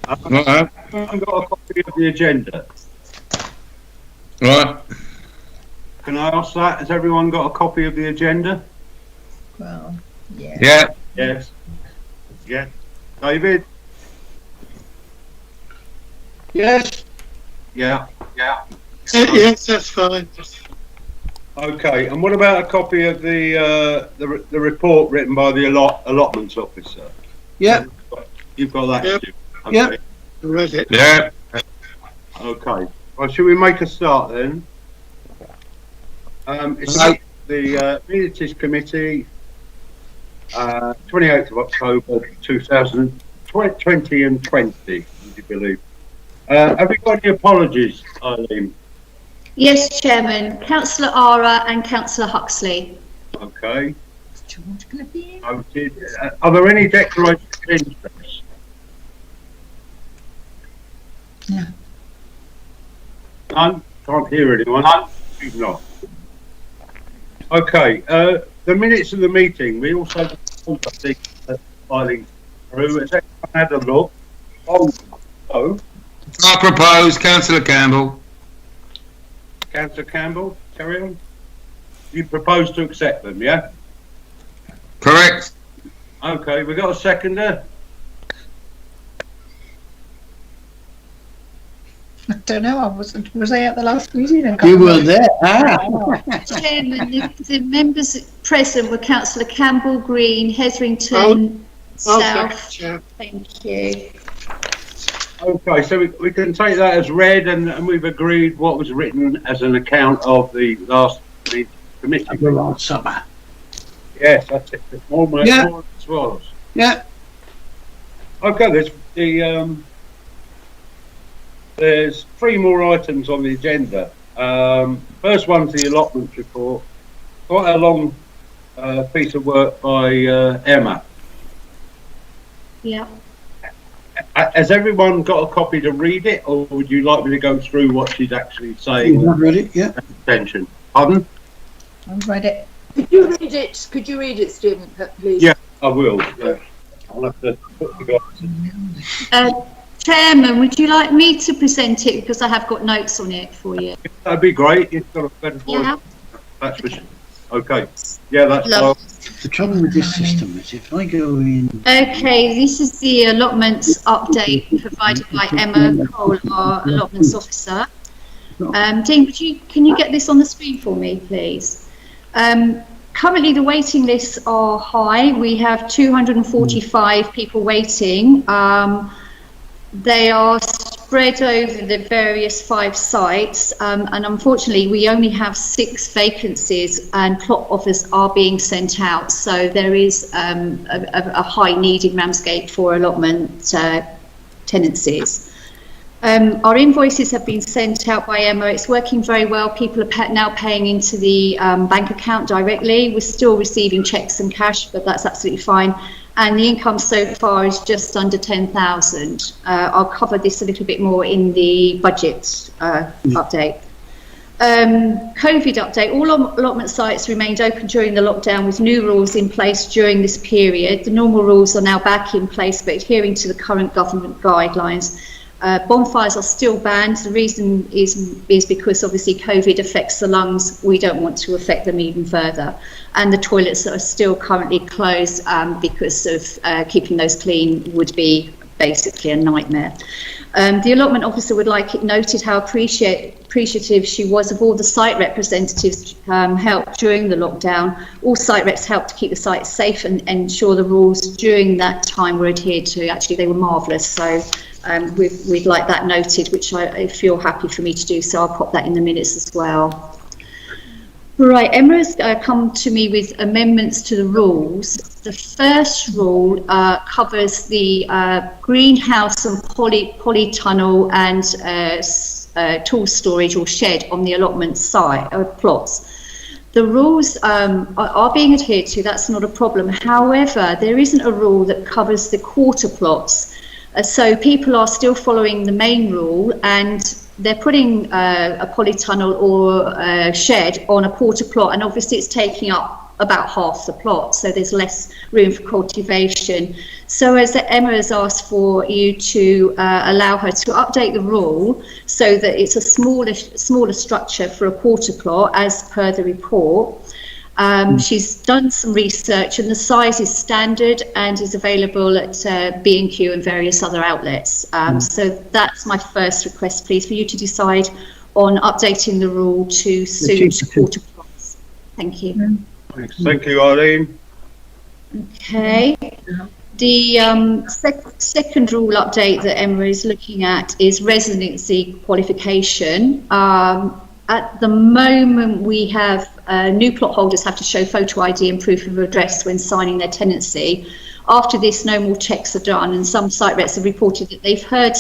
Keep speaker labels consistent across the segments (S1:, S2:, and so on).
S1: I haven't got a copy of the agenda.
S2: Right.
S1: Can I ask that? Has everyone got a copy of the agenda?
S3: Well, yeah.
S2: Yeah.
S1: Yes. Yeah. David?
S4: Yes.
S1: Yeah. Yeah.
S4: Yes, that's fine.
S1: Okay. And what about a copy of the report written by the allotments officer?
S4: Yep.
S1: You've got that.
S4: Yep.
S1: Okay.
S4: Yep. I read it.
S2: Yeah.
S1: Okay. Well, should we make a start then? It's the Amenities Committee, 28th of October 2020 and 20, would you believe? Have we got any apologies, Eileen?
S5: Yes, Chairman. Councillor Ara and Councillor Huxley.
S1: Okay.
S3: Is George going to be in?
S1: Noted. Are there any declarations of interest?
S3: No.
S1: None? Can't hear anyone? None? Not. Okay. The minutes of the meeting, we also filing through. Has anyone had a look? Oh.
S2: I propose Councillor Campbell.
S1: Councillor Campbell, carry on. You propose to accept them, yeah?
S2: Correct.
S1: Okay, we got a seconder.
S3: I don't know. I wasn't. Was I at the last meeting?
S4: You were there.
S5: Chairman, the members present were Councillor Campbell, Green, Hetherington, South. Thank you.
S1: Okay, so we can take that as read, and we've agreed what was written as an account of the last committee.
S4: The last summer.
S1: Yes, that's it. More
S4: Yeah.
S1: as well.
S4: Yeah.
S1: Okay, there's three more items on the agenda. First one's the Allotments Report. Quite a long piece of work by Emma.
S5: Yeah.
S1: Has everyone got a copy to read it, or would you like me to go through what she's actually saying?
S4: I've read it, yeah.
S1: Attention. Pardon?
S3: I've read it.
S6: Could you read it? Could you read it, Stephen, please?
S1: Yeah, I will. Yeah. I'll have to put the glasses.
S5: Chairman, would you like me to present it, because I have got notes on it for you?
S1: That'd be great. You've got a better voice.
S5: Yeah.
S1: That's for sure. Okay. Yeah, that's
S5: Lovely.
S4: The trouble with this system is if I go in...
S5: Okay, this is the allotments update provided by Emma Cole, our allotments officer. Dean, can you get this on the screen for me, please? Currently, the waiting lists are high. We have 245 people waiting. They are spread over the various 5 sites, and unfortunately we only have 6 vacancies and plot offers are being sent out, so there is a high need in Ramsgate for allotment tenancies. Our invoices have been sent out by Emma. It's working very well. People are now paying into the bank account directly. We're still receiving cheques and cash, but that's absolutely fine. And the income so far is just under 10,000. I'll cover this a little bit more in the budget update. COVID update. All allotment sites remained open during the lockdown with new rules in place during this period. The normal rules are now back in place, but adhering to the current government guidelines. Bonfires are still banned. The reason is because obviously COVID affects the lungs. We don't want to affect them even further. And the toilets are still currently closed because of keeping those clean would be basically a nightmare. The allotment officer would like it noted how appreciative she was of all the site representatives helped during the lockdown. All site reps helped to keep the site safe and ensure the rules during that time were adhered to. Actually, they were marvellous. So we'd like that noted, which I feel happy for me to do. So I'll pop that in the minutes as well. Right, Emma has come to me with amendments to the rules. The first rule covers the greenhouse and polytunnel and tool storage or shed on the allotment site plots. The rules are being adhered to, that's not a problem. However, there isn't a rule that covers the quarter plots. So people are still following the main rule and they're putting a polytunnel or a shed on a quarter plot, and obviously it's taking up about half the plot, so there's less room for cultivation. So as Emma has asked for you to allow her to update the rule so that it's a smaller structure for a quarter plot as per the report. She's done some research, and the size is standard and is available at B&Q and various other outlets. So that's my first request, please, for you to decide on updating the rule to suit quarter plots. Thank you.
S1: Thank you, Eileen.
S5: Okay. The second rule update that Emma is looking at is residency qualification. At the moment, we have new plot holders have to show photo ID and proof of address when signing their tenancy. After this, no more checks are done, and some site reps have reported that they've heard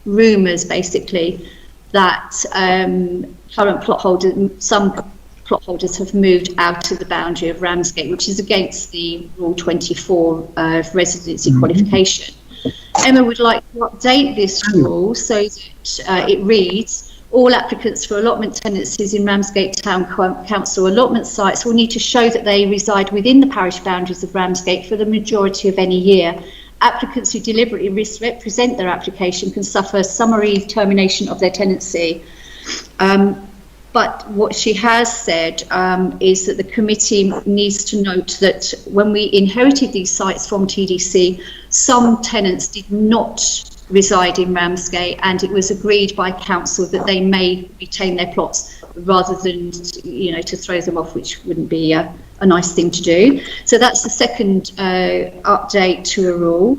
S5: rumours, basically, that current plot holders, some plot holders have moved out of the boundary of Ramsgate, which is against the Rule 24 of Residency Qualification. Emma would like to update this rule so that it reads, all applicants for allotment tenancies in Ramsgate Town Council allotment sites will need to show that they reside within the parish boundaries of Ramsgate for the majority of any year. Applicants who deliberately misrepresent their application can suffer summary termination of their tenancy. But what she has said is that the committee needs to note that when we inherited these sites from TDC, some tenants did not reside in Ramsgate, and it was agreed by council that they may retain their plots rather than, you know, to throw them off, which wouldn't be a nice thing to do. So that's the second update to a rule.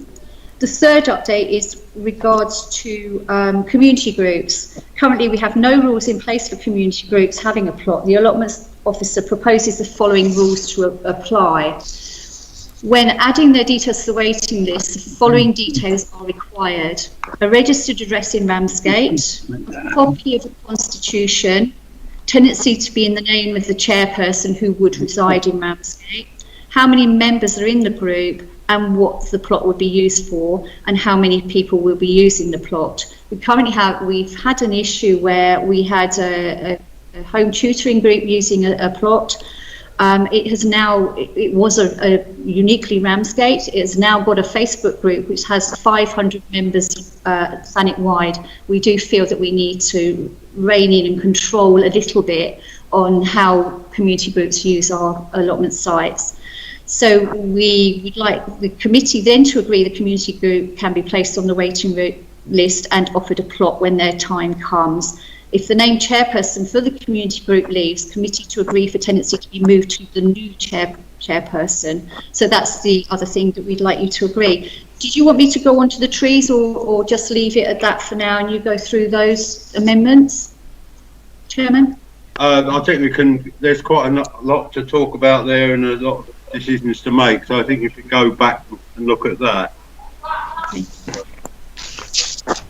S5: The third update is regards to community groups. Currently, we have no rules in place for community groups having a plot. The allotments officer proposes the following rules to apply. When adding their details to the waiting list, the following details are required: a registered address in Ramsgate, a copy of the constitution, tenancy to be in the name of the chairperson who would reside in Ramsgate, how many members are in the group and what the plot would be used for, and how many people will be using the plot. We've had an issue where we had a home tutoring group using a plot. It was a uniquely Ramsgate. It has now got a Facebook group which has 500 members planet-wide. We do feel that we need to rein in and control a little bit on how community groups use our allotment sites. So we would like the committee then to agree the community group can be placed on the waiting list and offered a plot when their time comes. If the named chairperson for the community group leaves, committee to agree for tenancy to be moved to the new chairperson. So that's the other thing that we'd like you to agree. Did you want me to go on to the trees or just leave it at that for now and you go through those amendments, Chairman?
S1: I think we can, there's quite a lot to talk about there and a lot of decisions to make, so I think if we go back and look at that.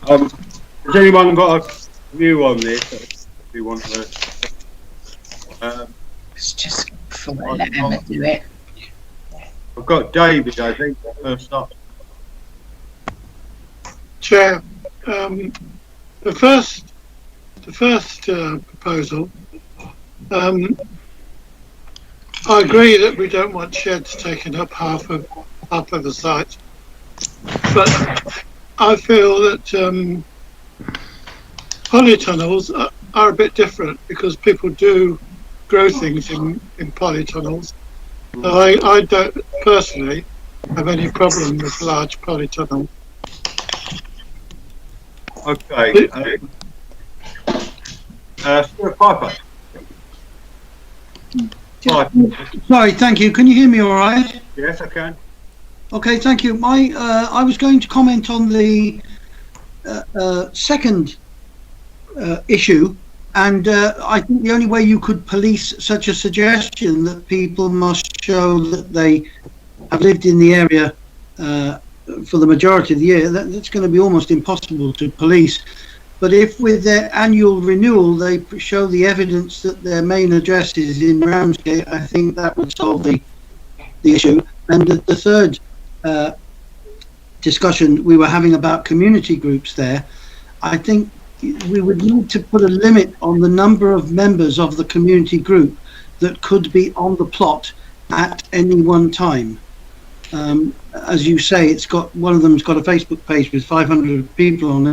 S1: Has anyone got a view on this? If you want to,
S3: It's just let Emma do it.
S1: I've got David, I think, first up.
S4: Chair, the first proposal, I agree that we don't want sheds taking up half of the site, but I feel that polytunnels are a bit different because people do grow things in polytunnels. So I don't personally have any problem with large polytunnels.
S1: Okay. Stuart Piper.
S7: Sorry, thank you. Can you hear me all right?
S1: Yes, I can.
S7: Okay, thank you. I was going to comment on the second issue, and I think the only way you could police such a suggestion that people must show that they have lived in the area for the majority of the year, that's going to be almost impossible to police. But if with their annual renewal they show the evidence that their main address is in Ramsgate, I think that would solve the issue. And the third discussion we were having about community groups there, I think we would need to put a limit on the number of members of the community group that could be on the plot at any one time. As you say, one of them's got a Facebook page with 500 people on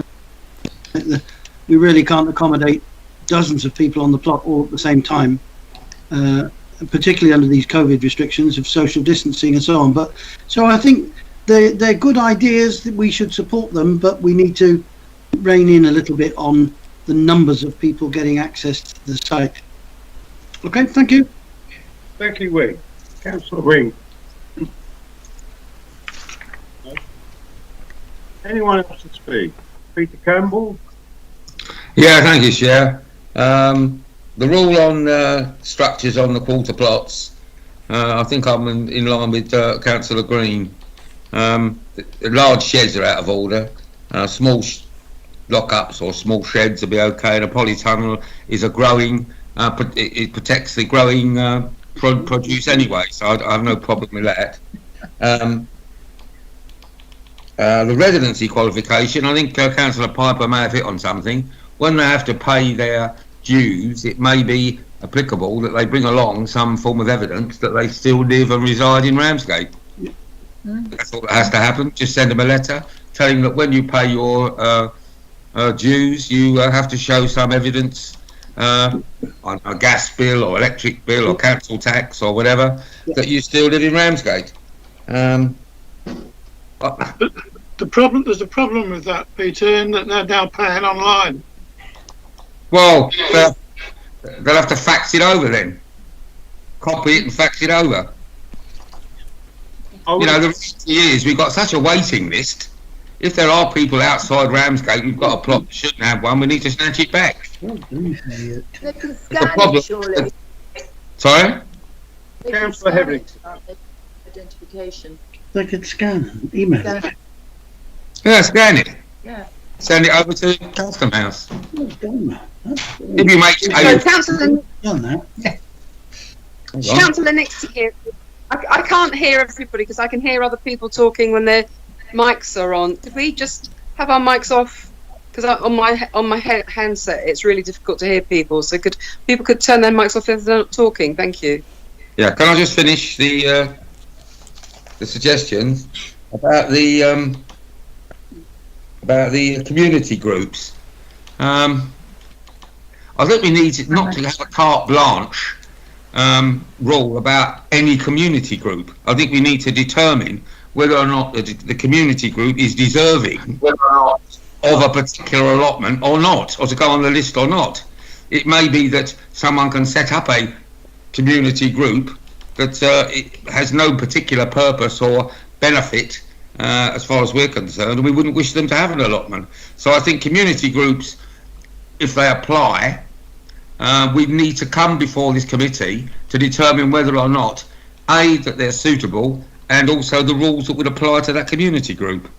S7: it. We really can't accommodate dozens of people on the plot all at the same time, particularly under these COVID restrictions of social distancing and so on. But so I think they're good ideas, that we should support them, but we need to rein in a little bit on the numbers of people getting access to the site. Okay, thank you.
S1: Thank you, Wing. Councillor Wing. Anyone else to speak? Peter Campbell?
S2: Yeah, thank you, Chair. The rule on structures on the quarter plots, I think I'm in line with Councillor Green. The large sheds are out of order. Small lockups or small sheds will be okay. And a polytunnel is a growing, it protects the growing produce anyway, so I have no problem with that. The residency qualification, I think Councillor Piper may have hit on something. When they have to pay their dues, it may be applicable that they bring along some form of evidence that they still live and reside in Ramsgate. That's all that has to happen. Just send them a letter telling them that when you pay your dues, you have to show some evidence on a gas bill or electric bill or council tax or whatever that you still live in Ramsgate.
S4: There's a problem with that, Peter, in that they're now paying online.
S2: Well, they'll have to fax it over then. Copy it and fax it over. You know, the reality is we've got such a waiting list. If there are people outside Ramsgate who've got a plot that shouldn't have one, we need to snatch it back.
S6: They can scan it, surely.
S2: Sorry?
S6: They can
S1: Councillor
S6: scan
S1: Hetherington.
S6: it, identification.
S7: They could scan and email it.
S2: Yeah, scan it.
S6: Yeah.
S2: Send it over to Custom House.
S7: Oh, done that.
S2: If you make
S8: So, Councillor,
S7: Done that.
S8: Councillor Nixie here. I can't hear everybody because I can hear other people talking when their mics are on. Could we just have our mics off? Because on my handset, it's really difficult to hear people. So people could turn their mics off if they're not talking. Thank you.
S2: Yeah, can I just finish the suggestions about the community groups? I think we need not to have a carte blanche rule about any community group. I think we need to determine whether or not the community group is deserving of a particular allotment or not, or to go on the list or not. It may be that someone can set up a community group that it has no particular purpose or benefit as far as we're concerned, and we wouldn't wish them to have an allotment. So I think community groups, if they apply, we need to come before this committee to determine whether or not, A, that they're suitable, and also the rules that would apply to that community group.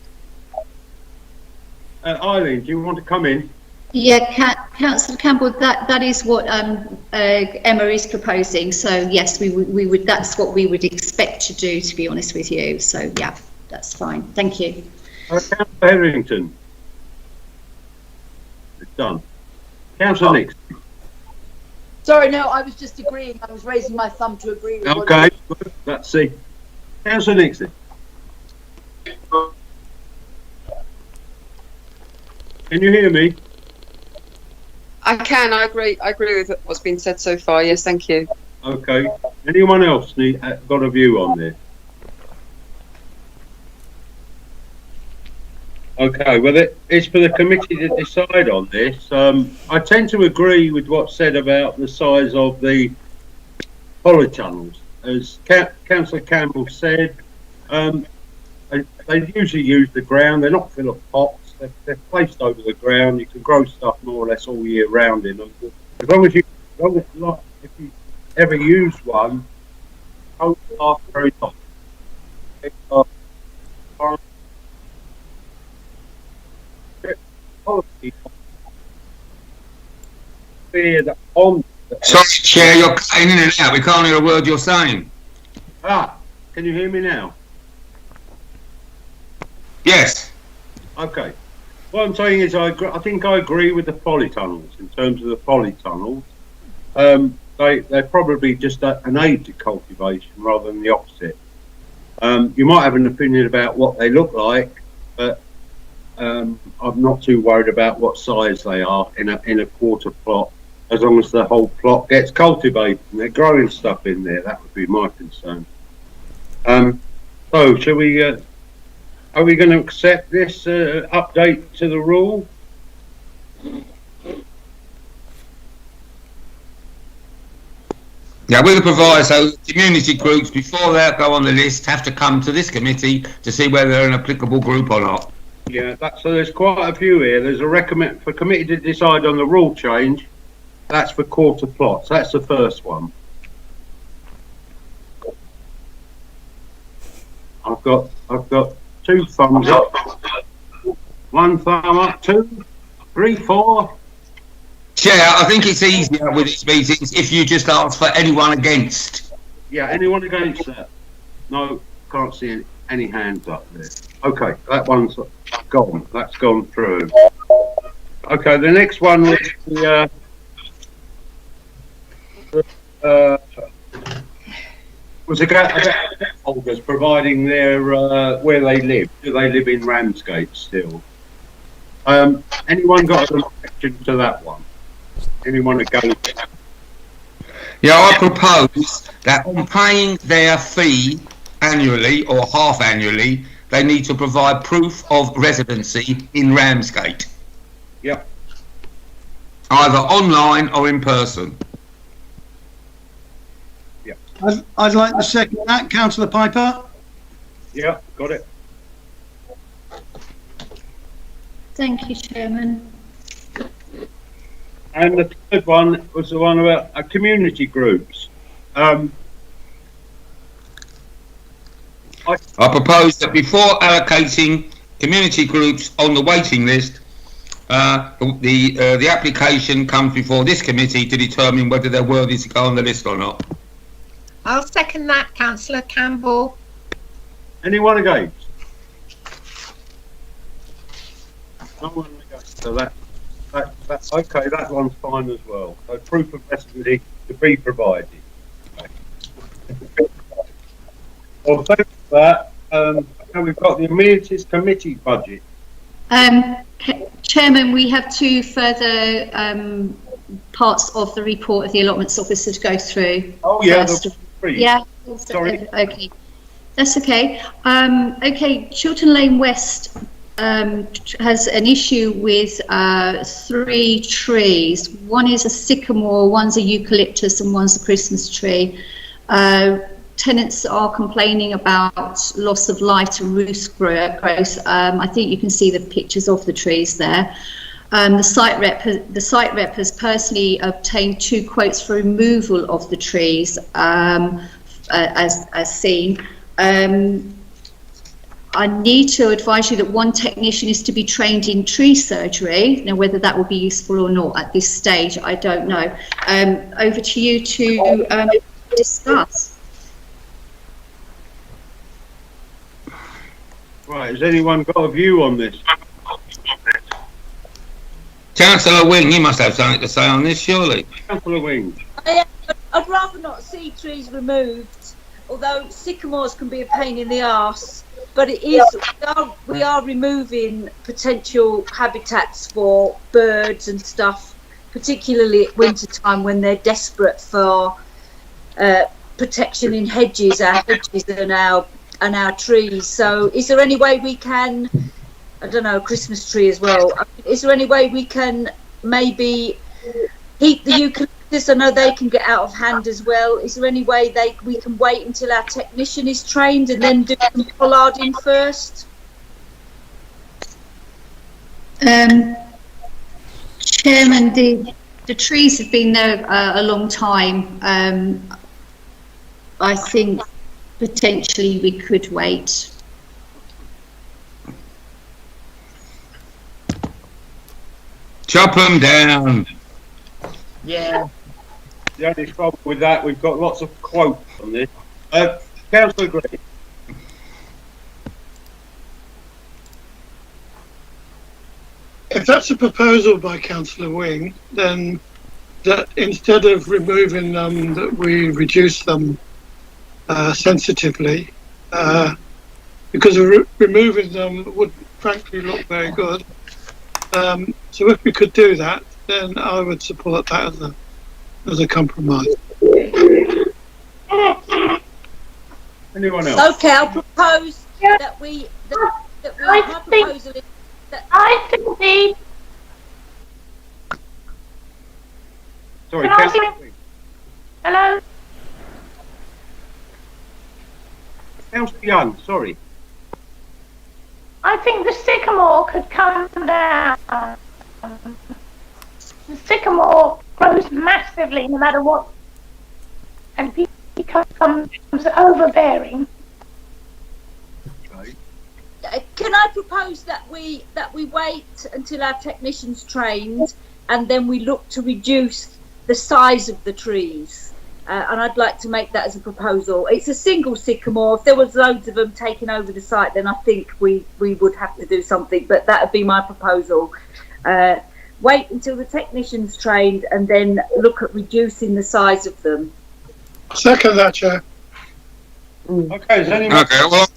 S1: Eileen, do you want to come in?
S5: Yeah, Councillor Campbell, that is what Emma is proposing. So yes, we would. That's what we would expect to do, to be honest with you. So yeah, that's fine. Thank you.
S1: Councillor Hetherington. It's done. Councillor Nixon.
S6: Sorry, no, I was just agreeing. I was raising my thumb to agree with what
S1: Okay, good. Let's see. Councillor Nixon. Can you hear me?
S8: I can. I agree. I agree with what's been said so far. Yes, thank you.
S1: Okay. Anyone else got a view on this? Okay. Well, it's for the committee to decide on this. I tend to agree with what's said about the size of the polytunnels. As Councillor Campbell said, they usually use the ground. They're not full of pots. They're placed over the ground. You can grow stuff more or less all year round in them. As long as if you ever use one, don't last very long.
S2: Sorry, Chair, you're cutting in and out. We can't hear a word you're saying.
S1: Can you hear me now?
S2: Yes.
S1: Okay. What I'm saying is I think I agree with the polytunnels in terms of the polytunnels. they're probably just an aid to cultivation rather than the opposite. You might have an opinion about what they look like, but I'm not too worried about what size they are in a quarter plot, as long as the whole plot gets cultivated and they're growing stuff in there. That would be my concern. So, shall we? Are we going to accept this update to the rule?
S2: Yeah, with the proviso, community groups, before they go on the list, have to come to this committee to see whether they're an applicable group or not.
S1: Yeah, so there's quite a few here. There's a recommend for committee to decide on the rule change. That's for quarter plots. That's the first one. I've got 2 thumbs up, 1 thumb up, 2, 3, 4.
S2: Chair, I think it's easier with its meetings if you just ask for anyone against.
S1: Yeah, anyone against that? No, can't see any hands up there. Okay, that one's gone. That's gone through. Okay, the next one was the holders providing their where they live. Do they live in Ramsgate still? Anyone got an objection to that one? Anyone against it?
S2: Yeah, I propose that on paying their fee annually or half annually, they need to provide proof of residency in Ramsgate.
S1: Yep.
S2: Either online or in person.
S1: Yep.
S7: I'd like to second that, Councillor Piper.
S1: Yeah, got it.
S5: Thank you, Chairman.
S1: And the third one was the one about community groups.
S2: I propose that before allocating community groups on the waiting list, the application comes before this committee to determine whether they're worthy to go on the list or not.
S9: I'll second that, Councillor Campbell.
S1: Anyone against? No one against. So that's okay. That one's fine as well. So proof of residency to be provided. Okay. Well, thanks for that. Now we've got the amenities committee budget.
S5: Chairman, we have 2 further parts of the report of the allotments officer to go through.
S1: Oh yeah,
S5: yeah.
S1: Sorry.
S5: Okay, that's okay. Okay, Chiltern Lane West has an issue with 3 trees. One is a sycamore, one's a eucalyptus, and one's a Christmas tree. Tenants are complaining about loss of light and roost growth. I think you can see the pictures of the trees there. The site rep has personally obtained 2 quotes for removal of the trees, as seen. I need to advise you that 1 technician is to be trained in tree surgery. Now, whether that will be useful or not at this stage, I don't know. Over to you to discuss.
S1: Right, has anyone got a view on this?
S2: Councillor Wing, you must have something to say on this, surely.
S1: Councillor Wing.
S6: I'd rather not see trees removed, although sycamores can be a pain in the arse. But it is, we are removing potential habitats for birds and stuff, particularly at winter time when they're desperate for protection in hedges. Our hedges and our trees. So is there any way we can, I don't know, a Christmas tree as well, is there any way we can maybe keep the eucalyptus? I know they can get out of hand as well. Is there any way we can wait until our technician is trained and then do some pollarding first?
S5: Chairman, the trees have been there a long time. I think potentially we could wait.
S2: Chop them down.
S9: Yeah.
S1: The only problem with that, we've got lots of quotes on this. Councillor Gray.
S4: If that's a proposal by Councillor Wing, then that instead of removing them, that we reduce them sensitively, because removing them would frankly look very good. So if we could do that, then I would support that as a compromise.
S1: Anyone else?
S6: Okay, I'll propose that we my proposal is that
S10: I think the
S1: Sorry,
S10: Can I
S1: Councillor.
S10: hello.
S1: Councillor Young, sorry.
S10: I think the sycamore could come down. The sycamore grows massively no matter what, and becomes overbearing.
S6: can I propose that we wait until our technicians trained, and then we look to reduce the size of the trees? And I'd like to make that as a proposal. It's a single sycamore. If there was loads of them taking over the site, then I think we would have to do something. But that would be my proposal. Wait until the technicians trained, and then look at reducing the size of them.
S4: Second that, Chair.
S1: Okay, is anyone...
S2: Okay, well,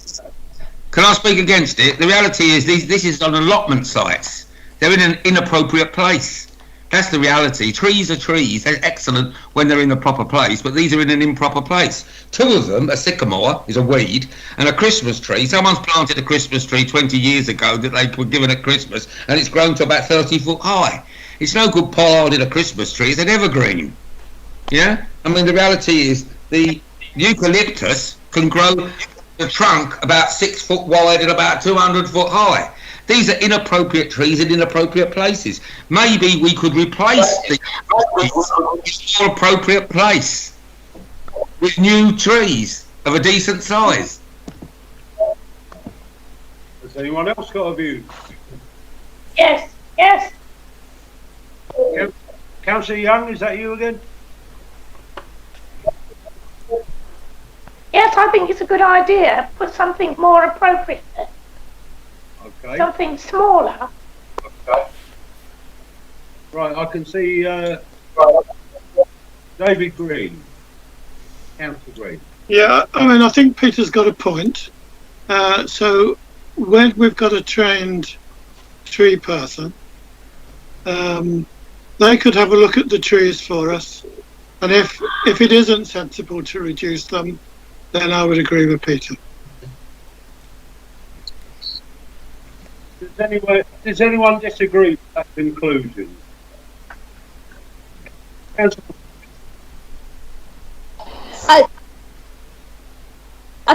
S2: can I speak against it? The reality is this is on allotment sites. They're in an inappropriate place. That's the reality. Trees are trees. They're excellent when they're in the proper place, but these are in an improper place. Two of them, a sycamore, is a weed, and a Christmas tree. Someone's planted a Christmas tree 20 years ago that they were given at Christmas, and it's grown to about 30 foot high. It's no good planting a Christmas tree. It's an evergreen. Yeah? I mean, the reality is the eucalyptus can grow the trunk about 6 foot wide and about 200 foot high. These are inappropriate trees in inappropriate places. Maybe we could replace the more appropriate place with new trees of a decent size.
S1: Has anyone else got a view?
S10: Yes, yes.
S1: Councillor Young, is that you again?
S10: Yes, I think it's a good idea. Put something more appropriate there.
S1: Okay.
S10: Something smaller.
S1: Okay. Right, I can see David Green. Councillor Green.
S4: Yeah, I mean, I think Peter's got a point. So when we've got a trained tree person, they could have a look at the trees for us, and if it isn't sensible to reduce them, then I would agree with Peter.
S1: Does anyone disagree with that conclusion?
S6: I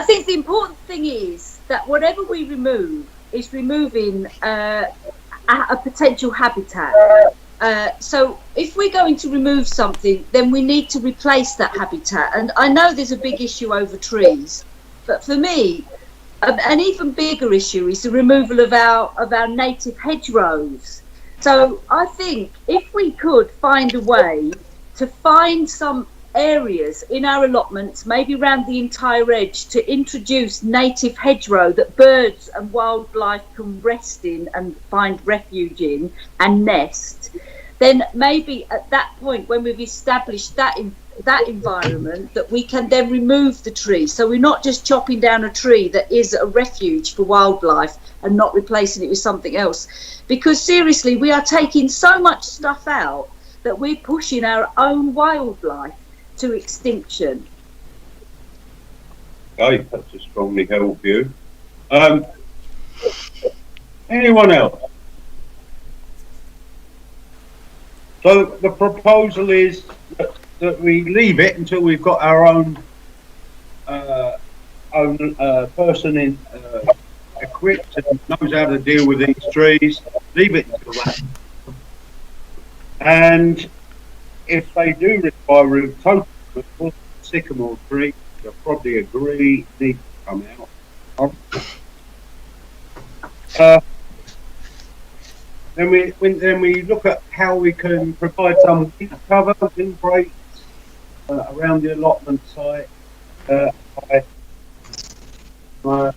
S6: think the important thing is that whatever we remove is removing a potential habitat. So if we're going to remove something, then we need to replace that habitat. And I know there's a big issue over trees, but for me, an even bigger issue is the removal of our native hedgerows. So I think if we could find a way to find some areas in our allotments, maybe around the entire edge, to introduce native hedgerow that birds and wildlife can rest in and find refuge in and nest, then maybe at that point, when we've established that environment, that we can then remove the tree. So we're not just chopping down a tree that is a refuge for wildlife and not replacing it with something else. Because seriously, we are taking so much stuff out that we're pushing our own wildlife to extinction.
S1: Okay, that's a strongly held view. Anyone else? So the proposal is that we leave it until we've got our own person in equipped and knows how to deal with these trees. Leave it until that. And if they do require a total sycamore tree, they'll probably agree need to come out. Then we look at how we can provide some cover, wind breaks around the allotment site, by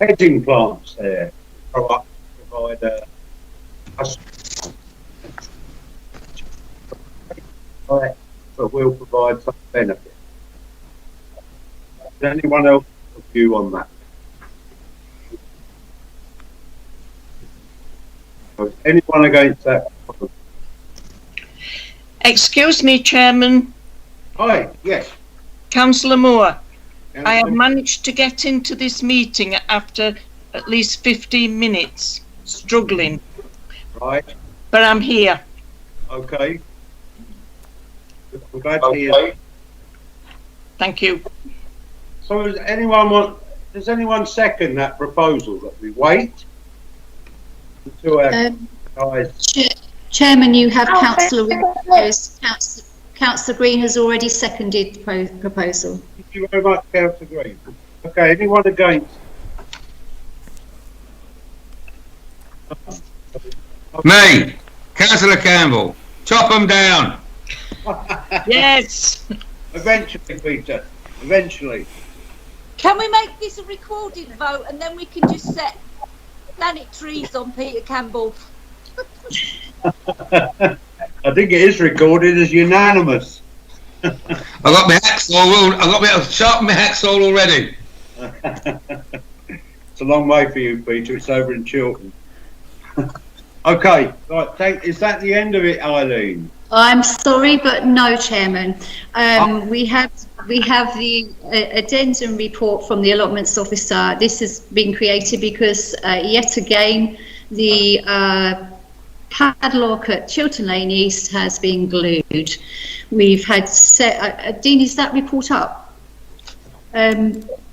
S1: hedging plants there. Provide but will provide some benefit. Does anyone else have a view on that? Is anyone against that?
S11: Excuse me, Chairman.
S1: Hi, yes.
S11: Councillor Moore. I have
S1: Councillor-
S11: managed to get into this meeting after at least 15 minutes, struggling,
S1: Right,
S11: but I'm here.
S1: okay. I'm glad to hear.
S11: Thank you.
S1: So does anyone second that proposal that we wait until our guys?
S5: Chairman, you have
S10: I'll
S5: Councillor
S10: second
S5: Green proposed. Councillor Green has already seconded the proposal.
S1: Thank you very much, Councillor Green. Okay, anyone against?
S2: Me, Councillor Campbell, chop them down.
S11: Yes.
S1: Eventually, Peter, eventually.
S6: Can we make this a recorded vote and then we can just set planet trees on Peter Campbell?
S1: I think it is recorded as unanimous.
S2: I got my hacksaw. I got my sharpened my hacksaw already.
S1: It's a long way for you, Peter. It's over in Chiltern. Okay, right. Is that the end of it, Eileen?
S5: I'm sorry, but no, Chairman. We have the addendum report from the allotments officer. This has been created because yet again the padlock at Chiltern Lane East has been glued. We've had Dean, is that report up?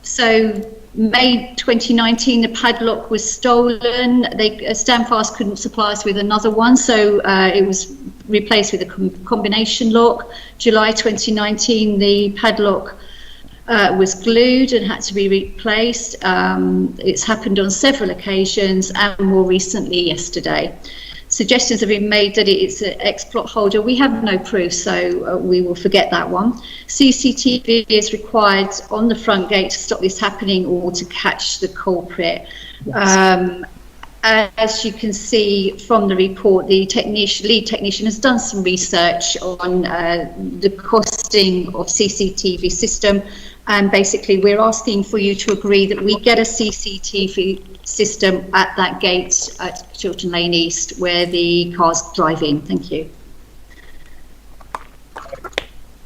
S5: So May 2019, the padlock was stolen. Standfast couldn't supply us with another one, so it was replaced with a combination lock. July 2019, the padlock was glued and had to be replaced. It's happened on several occasions and more recently yesterday. Suggestions have been made that it's an ex-plot holder. We have no proof, so we will forget that one. CCTV is required on the front gate to stop this happening or to catch the culprit. As you can see from the report, the lead technician has done some research on the costing of CCTV system, and basically we're asking for you to agree that we get a CCTV system at that gate at Chiltern Lane East where the cars drive in. Thank you.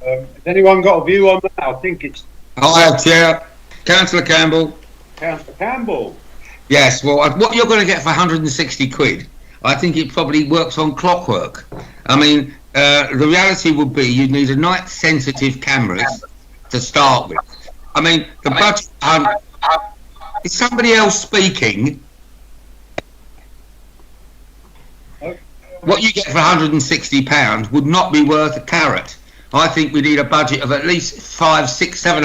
S1: Has anyone got a view on that? I think it's
S2: I have, Chair. Councillor Campbell.
S1: Councillor Campbell.
S2: Yes, well, what you're going to get for 160 quid, I think it probably works on clockwork. I mean, the reality would be you'd need a night-sensitive cameras to start with. I mean, the budget... is somebody else speaking? What you get for £160 would not be worth a carrot. I think we need a budget of at least £500, £600,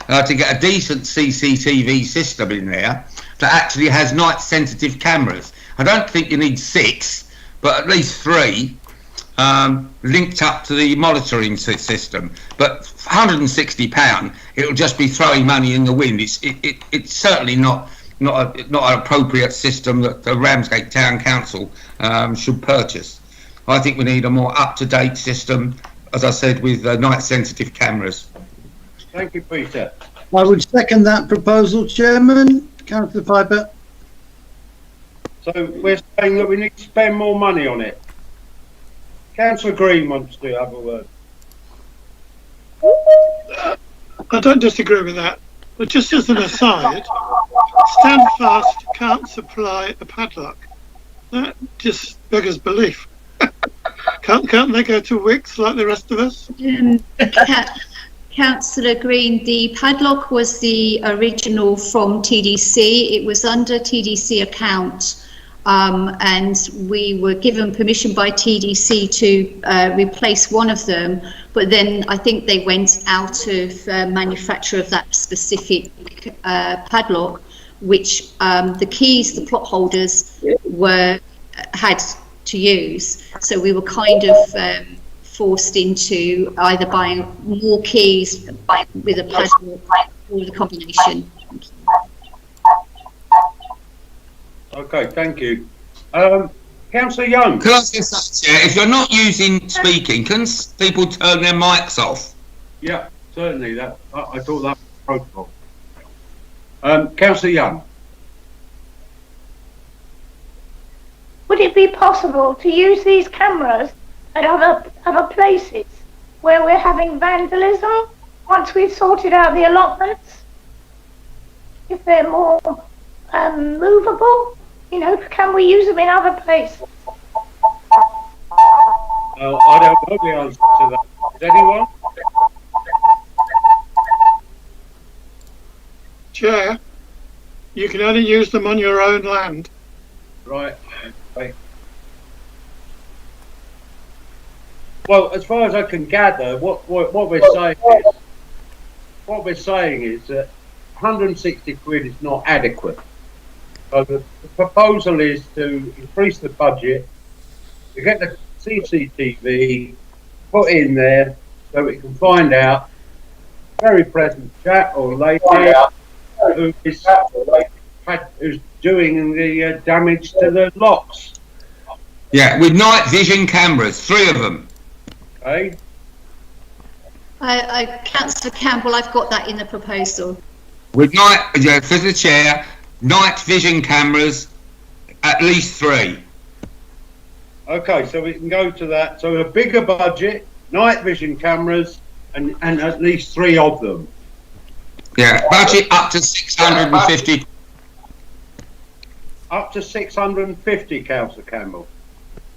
S2: £700 to get a decent CCTV system in there that actually has night-sensitive cameras. I don't think you need 6, but at least 3 linked up to the monitoring system. But £160, it'll just be throwing money in the wind. It's certainly not an appropriate system that the Ramsgate Town Council should purchase. I think we need a more up-to-date system, as I said, with night-sensitive cameras.
S1: Thank you, Peter.
S7: I would second that proposal, Chairman. Councillor Piper.
S1: So we're saying that we need to spend more money on it. Councillor Green wants to have a word.
S4: I don't disagree with that, but just as an aside, Standfast can't supply a padlock. That just beggars belief. Can't they go to Wicks like the rest of us?
S5: Councillor Green, the padlock was the original from TDC. It was under TDC account, and we were given permission by TDC to replace one of them, but then I think they went out of manufacture of that specific padlock, which the keys, the plot holders had to use. So we were kind of forced into either buying more keys with a padlock or the combination.
S1: Okay, thank you. Councillor Young.
S2: Can I just say, Chair, if you're not using speaking, can people turn their mics off?
S1: Yeah, certainly. That I thought that was protocol. Councillor Young.
S10: Would it be possible to use these cameras at other places where we're having vandalism once we've sorted out the allotments? If they're more movable, you know, can we use them in other places?
S1: I don't know the answer to that. Is anyone?
S4: Chair, you can only use them on your own land.
S1: Right. Okay. Well, as far as I can gather, what we're saying is that 160 quid is not adequate. So the proposal is to increase the budget, to get the CCTV put in there so we can find out very present chap or lady who's doing the damage to the locks.
S2: Yeah, with night vision cameras, 3 of them.
S1: Okay.
S5: Councillor Campbell, I've got that in the proposal.
S2: With for the Chair, night vision cameras, at least 3.
S1: Okay, so we can go to that. So a bigger budget, night vision cameras, and at least 3 of them.
S2: Yeah, budget up to 650.
S1: Up to 650, Councillor Campbell.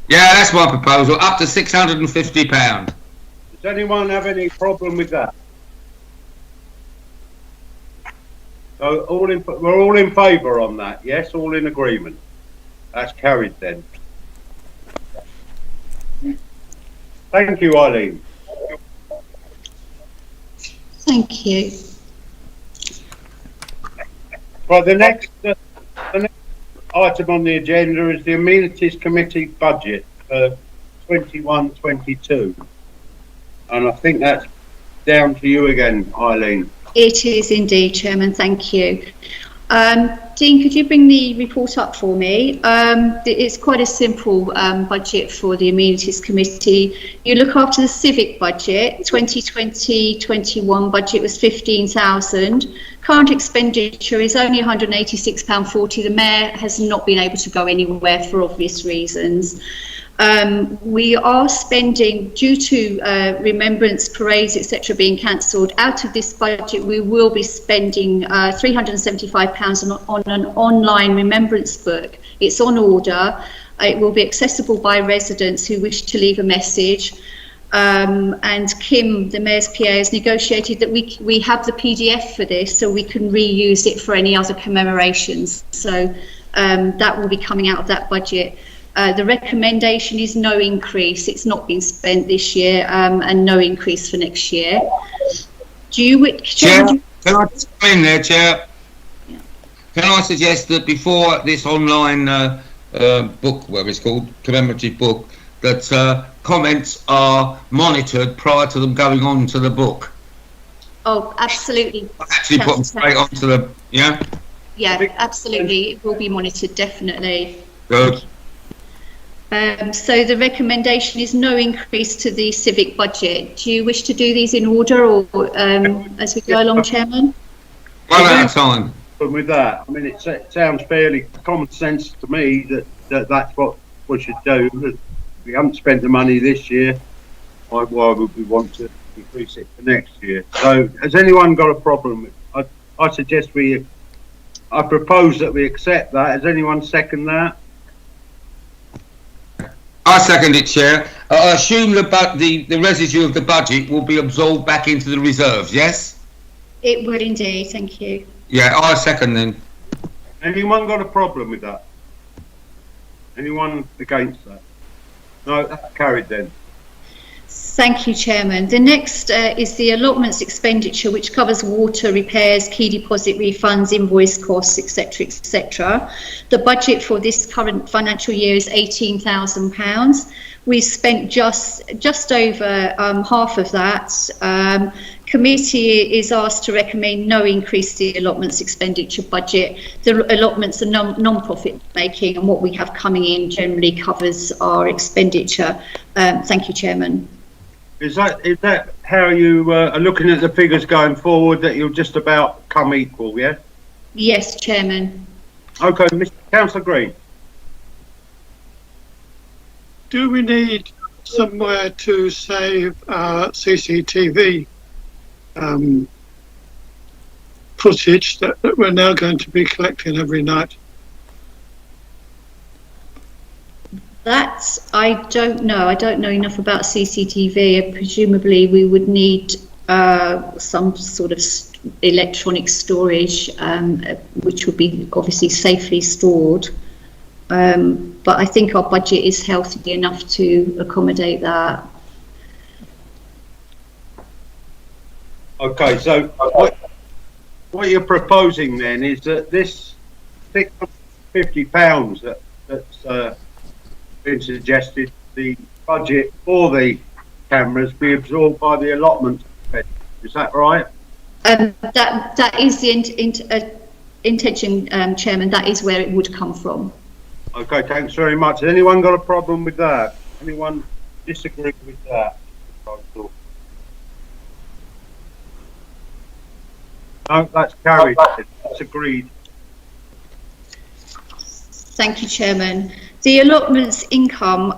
S2: Yeah, that's my proposal, up to £650.
S1: Does anyone have any problem with that? So we're all in favour on that, yes? All in agreement? That's carried then. Thank you, Eileen.
S5: Thank you.
S1: Right, the next item on the agenda is the Amenities Committee budget for 21-22. And I think that's down to you again, Eileen.
S5: It is indeed, Chairman. Thank you. Dean, could you bring the report up for me? It's quite a simple budget for the Amenities Committee. You look after the civic budget. 2020-21 budget was 15,000. Current expenditure is only £186.40. The Mayor has not been able to go anywhere for obvious reasons. We are spending, due to remembrance parades, etc. being cancelled, out of this budget we will be spending £375 on an online remembrance book. It's on order. It will be accessible by residents who wish to leave a message. And Kim, the Mayor's PA, has negotiated that we have the PDF for this, so we can reuse it for any other commemorations. So that will be coming out of that budget. The recommendation is no increase. It's not been spent this year, and no increase for next year. Do you,
S2: Chair, can I just come in there, Chair?
S5: Yeah.
S2: Can I suggest that before this online book, whatever it's called, commemorative book, that comments are monitored prior to them going on to the book?
S5: Oh, absolutely.
S2: Actually put them straight onto the, yeah?
S5: Yeah, absolutely. It will be monitored, definitely.
S2: Good.
S5: So the recommendation is no increase to the civic budget. Do you wish to do these in order, or as we go along, Chairman?
S2: One at a time.
S1: With that, I mean, it sounds fairly common sense to me that's what we should do. We haven't spent the money this year. Why would we want to increase it for next year? So, has anyone got a problem with it? I suggest I propose that we accept that. Has anyone second that?
S2: I second it, Chair. I assume the residue of the budget will be absorbed back into the reserves, yes?
S5: It would indeed, thank you.
S2: Yeah, I second then.
S1: Anyone got a problem with that? Anyone against that? No, that's carried then.
S5: Thank you, Chairman. The next is the allotments expenditure, which covers water repairs, key deposit refunds, invoice costs, etc., etc. The budget for this current financial year is £18,000. We spent just over half of that. committee is asked to recommend no increase to the allotments expenditure budget. The allotments are non-profit making, and what we have coming in generally covers our expenditure. Thank you, Chairman.
S1: Is that how you are looking at the figures going forward, that you'll just about come equal, yeah?
S5: Yes, Chairman.
S1: Okay, Councillor Green.
S4: Do we need somewhere to save CCTV footage that we're now going to be collecting every night?
S5: That I don't know. I don't know enough about CCTV. Presumably, we would need some sort of electronic storage, which would be obviously safely stored. But I think our budget is healthy enough to accommodate that.
S1: Okay, so what you're proposing then is that this £650 that's been suggested, the budget for the cameras be absorbed by the allotment. Is that right?
S5: That is the intention, Chairman. That is where it would come from.
S1: Okay, thanks very much. Has anyone got a problem with that? Anyone disagree with that? No, that's carried. That's agreed.
S5: Thank you, Chairman. The allotments income,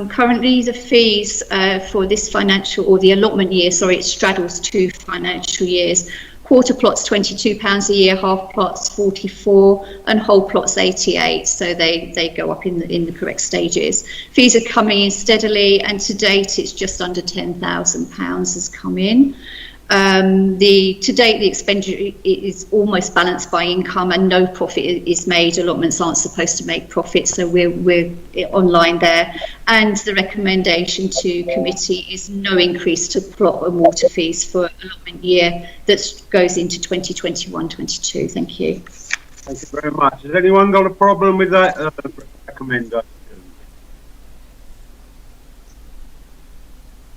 S5: currently the fees for this financial, or the allotment year, sorry, it straddles 2 financial years. Quarter plots £22 a year, half plots 44, and whole plots 88. So they go up in the correct stages. Fees are coming in steadily, and to date it's just under £10,000 has come in. To date, the expenditure is almost balanced by income, and no profit is made. Allotments aren't supposed to make profit, so we're online there. And the recommendation to committee is no increase to plot and water fees for allotment year that goes into 2021-22. Thank you.
S1: Thank you very much. Has anyone got a problem with that recommendation?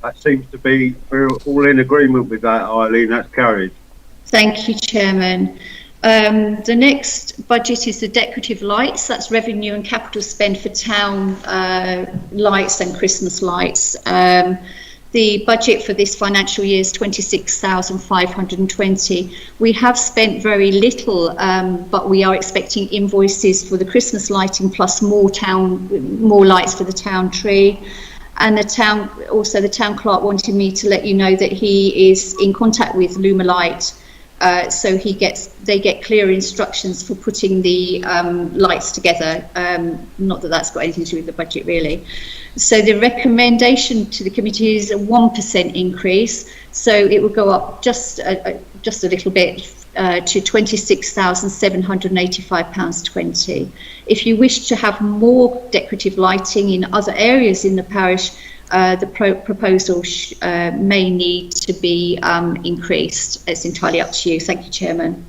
S1: That seems to be, we're all in agreement with that, Eileen. That's carried.
S5: Thank you, Chairman. The next budget is the decorative lights. That's revenue and capital spend for town lights and Christmas lights. The budget for this financial year is 26,520. We have spent very little, but we are expecting invoices for the Christmas lighting plus more lights for the town tree. And the town clerk wanted me to let you know that he is in contact with Lumalight, so they get clear instructions for putting the lights together. Not that that's got anything to do with the budget really. So the recommendation to the committee is a 1% increase. So it will go up just a little bit to £26,785.20. If you wish to have more decorative lighting in other areas in the parish, the proposal may need to be increased. It's entirely up to you. Thank you, Chairman.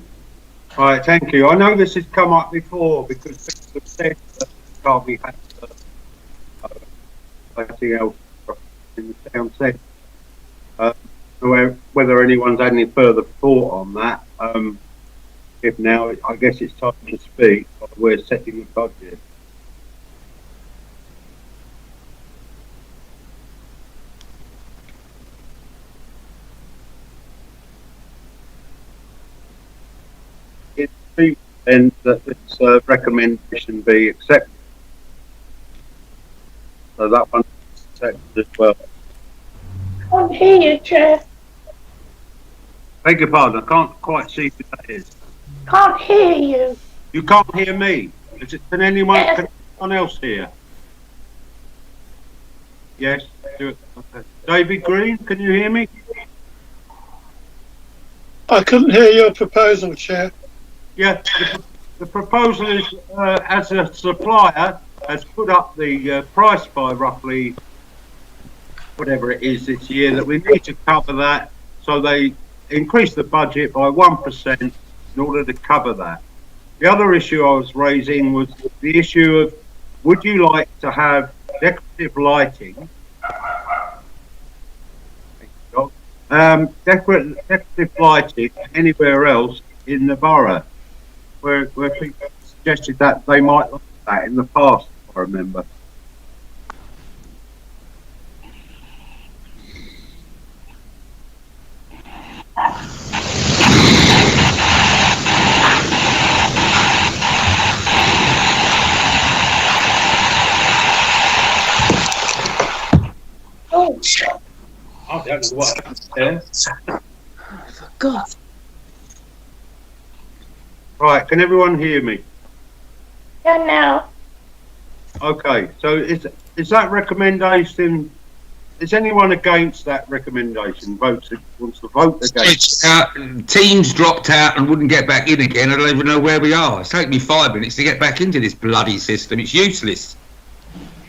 S1: All right, thank you. I know this has come up before because people have said that can't be had anything else in the town centre. Whether anyone's had any further thought on that. If now, I guess it's time to speak. We're setting the budget. It's then that this recommendation be accepted. So that one's accepted as well.
S10: Can't hear you, Chair.
S1: Beg your pardon, I can't quite see who that is.
S10: Can't hear you.
S1: You can't hear me. Can anyone else hear? Yes. Okay. David Green, can you hear me?
S4: I couldn't hear your proposal, Chair.
S1: Yeah, the proposal is, as a supplier, has put up the price by roughly whatever it is this year, that we need to cover that, so they increase the budget by 1% in order to cover that. The other issue I was raising was the issue of, would you like to have decorative lighting decorative lighting anywhere else in the borough, where people suggested that they might like that in the past, if I remember.
S6: Oh,
S1: I don't know what happened there.
S6: for God.
S1: Right, can everyone hear me?
S10: Yeah, now.
S1: Okay, so is that recommendation? Is anyone against that recommendation? Wants to vote against?
S2: Teams dropped out and wouldn't get back in again. I don't even know where we are. It's taken me 5 minutes to get back into this bloody system. It's useless.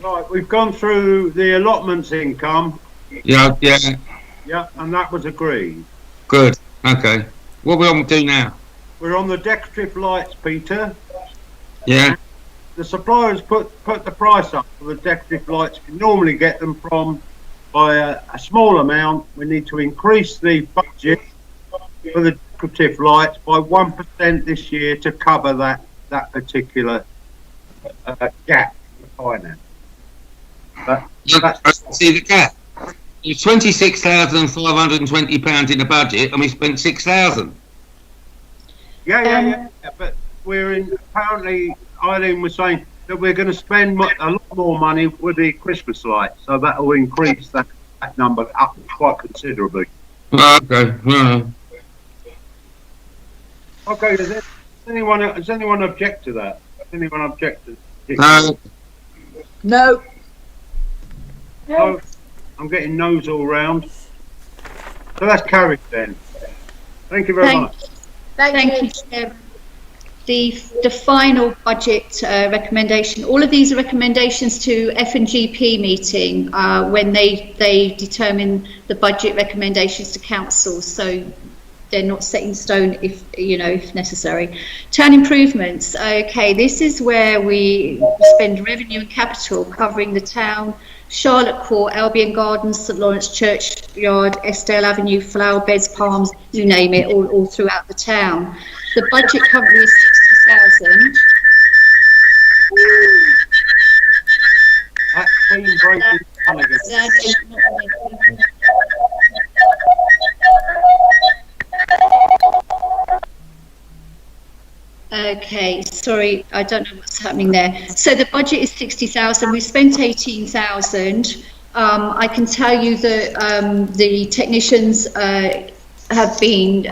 S1: Right, we've gone through the allotments income.
S2: Yeah.
S1: Yeah, and that was agreed.
S2: Good. Okay. What we on to do now?
S1: We're on the decorative lights, Peter.
S2: Yeah.
S1: The suppliers put the price up for the decorative lights. We normally get them from by a small amount. We need to increase the budget for the decorative lights by 1% this year to cover that particular gap in the finance.
S2: See the gap. It's £26,520 in the budget, and we spent 6,000.
S1: Yeah. But we're in. Apparently, Eileen was saying that we're going to spend a lot more money with the Christmas lights, so that will increase that number up quite considerably.
S2: Okay.
S1: Okay. Does anyone object to that? Does anyone object to it?
S6: No.
S1: No. I'm getting no's all round. So that's carried then. Thank you very much.
S5: Thank you, Chair. The final budget recommendation, all of these are recommendations to F&GP meeting when they determine the budget recommendations to council, so they're not set in stone if necessary. Town improvements, okay, this is where we spend revenue and capital covering the town, Charlotte Court, Albion Gardens, St Lawrence Churchyard, Estelle Avenue, flower beds, palms, you name it, all throughout the town. The budget currently is 60,000.
S1: That team breaking down again.
S5: Okay, sorry, I don't know what's happening there. So the budget is 60,000. We spent 18,000. I can tell you that the technicians have been.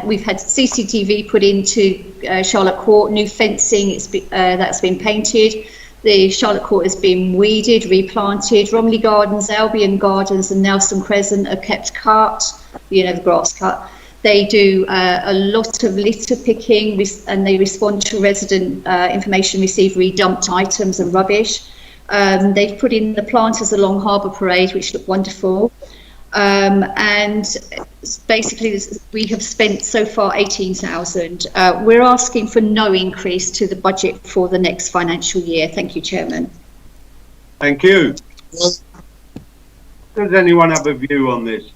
S5: We've had CCTV put into Charlotte Court, new fencing. That's been painted. The Charlotte Court has been weeded, replanted. Romley Gardens, Albion Gardens, and Nelson Crescent are kept cut. The grass cut. They do a lot of litter picking, and they respond to resident information received, re-dumped items and rubbish. They've put in the planters along Harbour Parade, which look wonderful. And basically, we have spent so far 18,000. We're asking for no increase to the budget for the next financial year. Thank you, Chairman.
S1: Thank you. Does anyone have a view on this?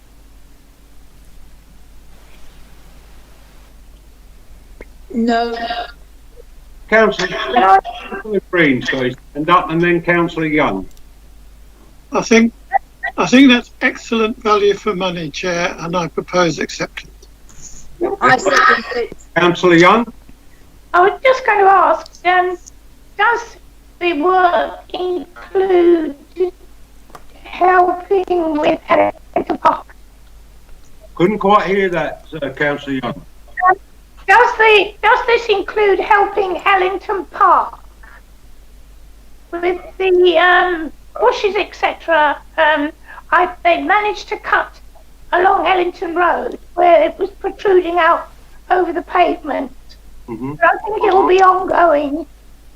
S6: No.
S1: Councillor Green, sorry, stand up, and then Councillor Young.
S4: I think that's excellent value for money, Chair, and I propose acceptance.
S6: I second it.
S1: Councillor Young?
S10: I was just going to ask, does the work include helping with Ellington Park?
S1: Couldn't quite hear that, Councillor Young.
S10: Does this include helping Ellington Park with the bushes, etc.? They managed to cut along Ellington Road where it was protruding out over the pavement.
S1: Mm-hmm.
S10: But I think it will be ongoing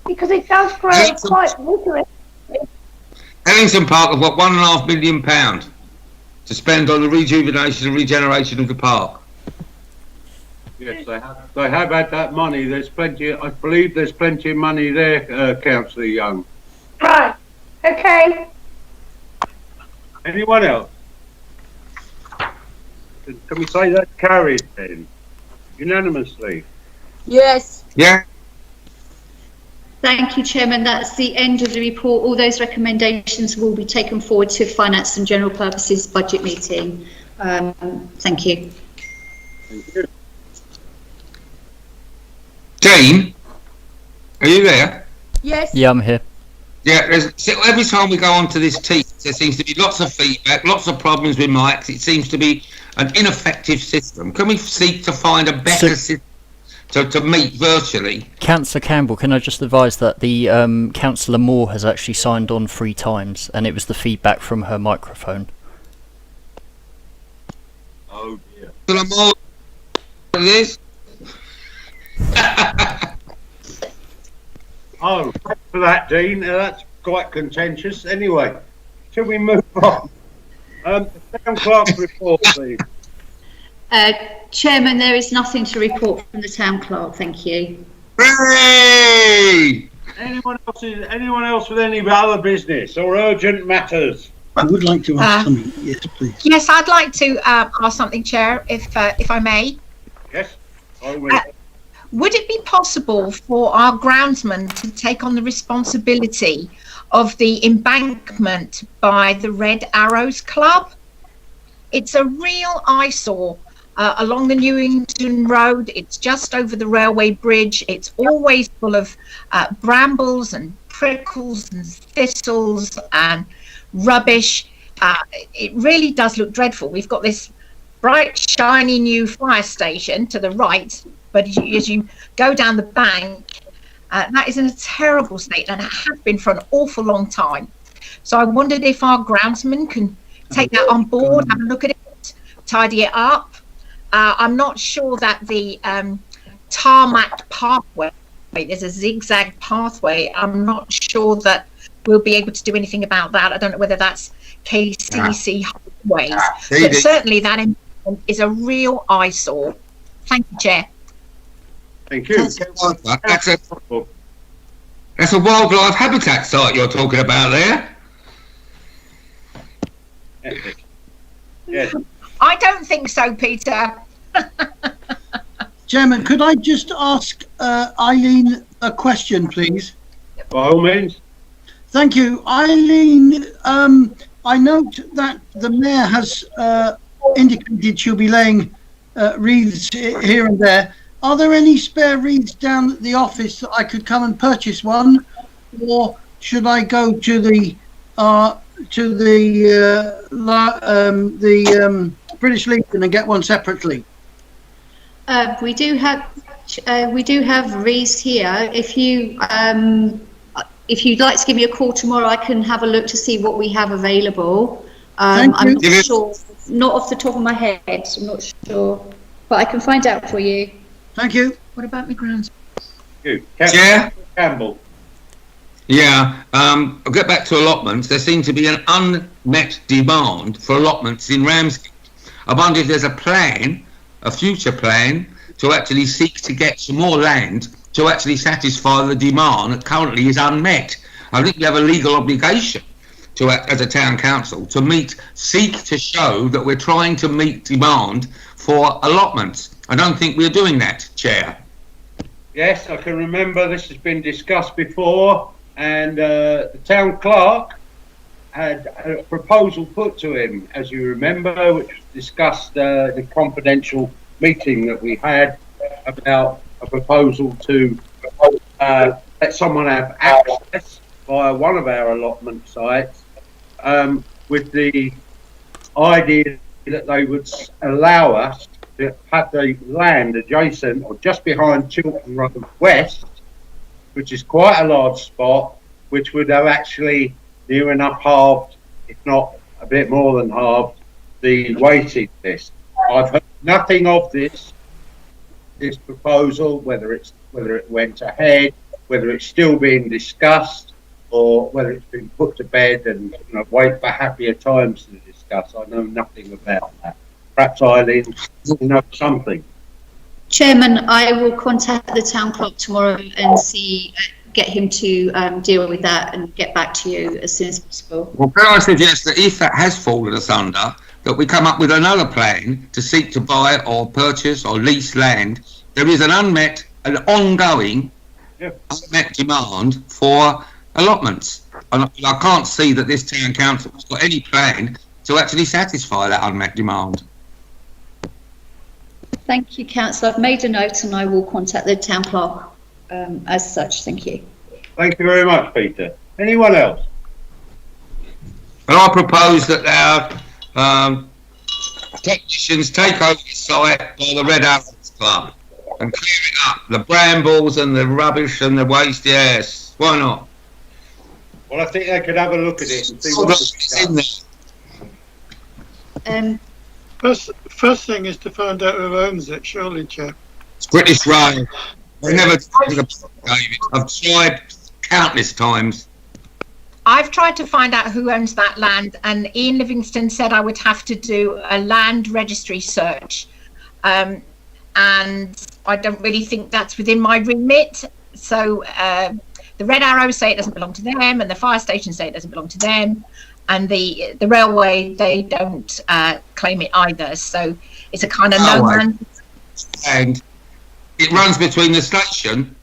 S10: because it does grow quite vigorously.
S2: Ellington Park have got £1.5 million to spend on the rejuvenation and regeneration of the park.
S1: Yes, they have had that money. There's plenty. I believe there's plenty of money there, Councillor Young.
S10: Right. Okay.
S1: Anyone else? can we say that carried then? Unanimously?
S6: Yes.
S2: Yeah.
S5: Thank you, Chairman. That's the end of the report. All those recommendations will be taken forward to Finance and General Purposes budget meeting. Thank you.
S1: Thank you.
S2: Dean, are you there?
S6: Yes.
S12: Yeah, I'm here.
S2: Yeah, so every time we go onto this team, there seems to be lots of feedback, lots of problems with mics. It seems to be an ineffective system. Can we seek to find a better system to meet virtually?
S12: Councillor Campbell, can I just advise that the Councillor Moore has actually signed on 3 times, and it was the feedback from her microphone.
S1: Oh dear.
S2: Councillor Moore, this?
S1: Oh, thanks for that, Dean. That's quite contentious. Anyway, shall we move on? The Town Clerk's report, please.
S5: Chairman, there is nothing to report from the Town Clerk. Thank you.
S2: Hooray!
S1: Anyone else with any other business or urgent matters?
S7: I would like to ask something. Yes, please.
S9: Yes, I'd like to ask something, Chair, if I may.
S1: Yes, I will.
S9: Would it be possible for our groundsman to take on the responsibility of the embankment by the Red Arrows Club? It's a real eyesore along the Newington Road. It's just over the railway bridge. It's always full of brambles and prickles and thistles and rubbish. It really does look dreadful. We've got this bright, shiny new fire station to the right, but as you go down the bank, that is in a terrible state, and it has been for an awful long time. So I wondered if our groundsman can take that on board, have a look at it, tidy it up. I'm not sure that the tarmac pathway, there's a zigzag pathway, I'm not sure that we'll be able to do anything about that. I don't know whether that's KCC highways, but certainly that is a real eyesore. Thank you, Chair.
S1: Thank you.
S2: That's a wildlife habitat site you're talking about there.
S1: Yes.
S9: I don't think so, Peter.
S7: Chairman, could I just ask Eileen a question, please?
S1: By all means.
S7: Thank you. Eileen, I note that the Mayor has indicated she'll be laying wreaths here and there. Are there any spare wreaths down at the office that I could come and purchase one, or should I go to the British Legion and get one separately?
S5: We do have wreaths here. If you'd like to give me a call tomorrow, I can have a look to see what we have available. I'm not sure, not off the top of my head. I'm not sure, but I can find out for you.
S7: Thank you.
S9: What about my grounds?
S2: Chair?
S1: Campbell.
S2: Yeah, I'll get back to allotments. There seems to be an unmet demand for allotments in Ramsgate. I wonder if there's a plan, a future plan, to actually seek to get some more land to actually satisfy the demand that currently is unmet. I think we have a legal obligation to, as a town council, to seek to show that we're trying to meet demand for allotments. I don't think we're doing that, Chair.
S1: Yes, I can remember this has been discussed before, and the Town Clerk had a proposal put to him, as you remember, which discussed the confidential meeting that we had about a proposal to let someone have access via one of our allotment sites, with the idea that they would allow us to have the land adjacent or just behind Chiltern Road West, which is quite a large spot, which would have actually near enough halved, if not a bit more than halved, the waiting list. I've heard nothing of this proposal, whether it went ahead, whether it's still being discussed, or whether it's been put to bed and wait for happier times to discuss. I know nothing about that. Perhaps Eileen will know something.
S5: Chairman, I will contact the Town Clerk tomorrow and get him to deal with that and get back to you as soon as possible.
S2: Well, can I suggest that if that has fallen asunder, that we come up with another plan to seek to buy or purchase or lease land. There is an ongoing unmet demand for allotments. And I can't see that this town council has got any plan to actually satisfy that unmet demand.
S5: Thank you, Councillor. I've made a note and I will contact the town clerk as such. Thank you.
S1: Thank you very much, Peter. Anyone else?
S2: And I propose that our technicians take over the site by the Red Arrows Club and clear it up. The brambles and the rubbish and the waste, yes. Why not?
S1: Well, I think they could have a look at it and see what's in
S2: there.
S4: First thing is to find out who owns it, surely, Chair.
S2: It's British Rail. I've tried countless times.
S9: I've tried to find out who owns that land, and Ian Livingston said I would have to do a land registry search. And I don't really think that's within my remit. So the Red Arrows say it doesn't belong to them, and the fire station say it doesn't belong to them, and the railway, they don't claim it either. So it's a kind of no man.
S2: And it runs between the station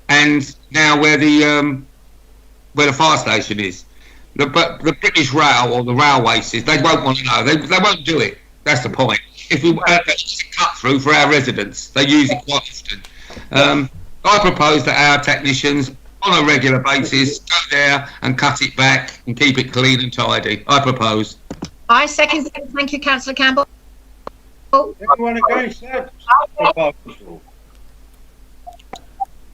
S2: and now where the fire station is. But the British Rail or the railway says they won't want to know. They won't do it. That's the point. If we it's a cut through for our residents, they use it quite often. I propose that our technicians, on a regular basis, go there and cut it back and keep it clean and tidy. I propose.
S9: I second. Thank you, Councillor Campbell.
S1: Anyone against that proposal?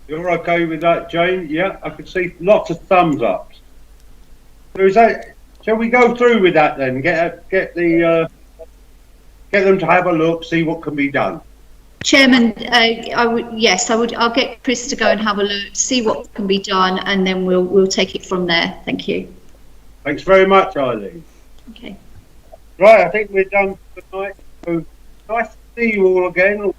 S1: You're okay with that, Jane? Yeah, I can see lots of thumbs up. So is that? Shall we go through with that then? Get them to have a look, see what can be done.
S5: Chairman, I'll get Chris to go and have a look, see what can be done, and then we'll take it from there. Thank you.
S1: Thanks very much, Eileen.
S5: Okay.
S1: Right, I think we're done for tonight. So nice to see you all again.